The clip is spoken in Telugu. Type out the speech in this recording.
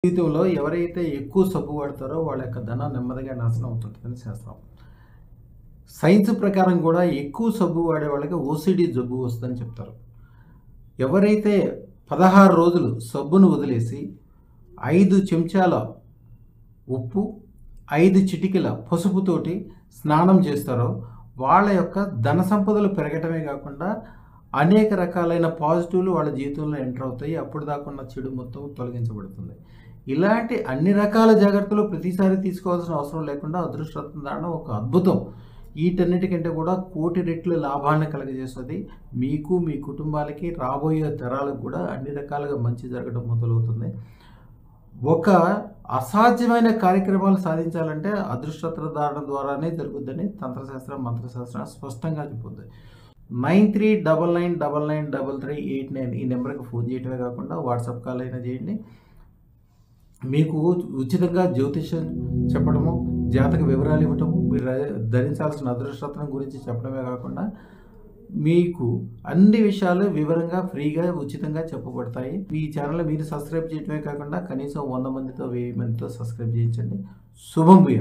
జీవితంలో ఎవరైతే ఎక్కువ సబ్బు వాడతారో వాళ్ళ యొక్క ధనం నెమ్మదిగా నాశనం అవుతుంటుందని శాస్త్రం. సైన్స్ ప్రకారం కూడా ఎక్కువ సబ్బు వాడే వాళ్ళకి ఓసిడి జబ్బు వస్తుందని చెప్తారు. ఎవరైతే 16 రోజులు సబ్బును వదిలేసి 5 చెంచాల ఉప్పు, 5 చిటికెల పసుపుతోటి స్నానం చేస్తారో వాళ్ళ యొక్క ధన సంపదలు పెరగటమే కాకుండా అనేక రకాలైన పాజిటివ్‌లు వాళ్ళ జీవితంలో ఎంటర్ అవుతాయి. అప్పుడు దాకా ఉన్న చెడు మొత్తం తొలగించబడుతుంది. ఇలాంటి అన్ని రకాల జాగ్రత్తలు ప్రతిసారి తీసుకోవాల్సిన అవసరం లేకుండా అదృష్టరత్న దానం ఒక అద్భుతం. వీటన్నిటికంటే కూడా కోటి రెట్లు లాభాలను కలుగజేస్తది. మీకు, మీ కుటుంబాలకి, రాబోయే తరాలకు కూడా అన్ని రకాలుగా మంచి జరగడం మొదలవుతుంది. ఒక అసాధ్యమైన కార్యక్రమాలు సాధించాలంటే అదృష్టరత్న దానం ద్వారానే జరుగుద్దని తంత్రశాస్త్రం, మంత్రశాస్త్రం స్పష్టంగా చెప్పుద్ది. 9399993389 ఈ నెంబర్‌కి ఫోన్ చేయటమే కాకుండా వాట్సాప్ కాల్ అయినా చేయండి. మీకు ఉచితంగా జ్యోతిష్యం చెప్పడము, జాతక వివరాలు ఇవ్వటము, మీరు ధరించాల్సిన అదృష్టరత్నం గురించి చెప్పడమే కాకుండా మీకు అన్ని విషయాలు వివరంగా, ఫ్రీగా, ఉచితంగా చెప్పబడతాయి. ఈ ఛానల్ మీరు సబ్స్క్రైబ్ చేయటమే కాకుండా కనీసం 100 మందితో, 1000 మందితో సబ్స్క్రైబ్ చేయించండి. శుభం భూయాత్.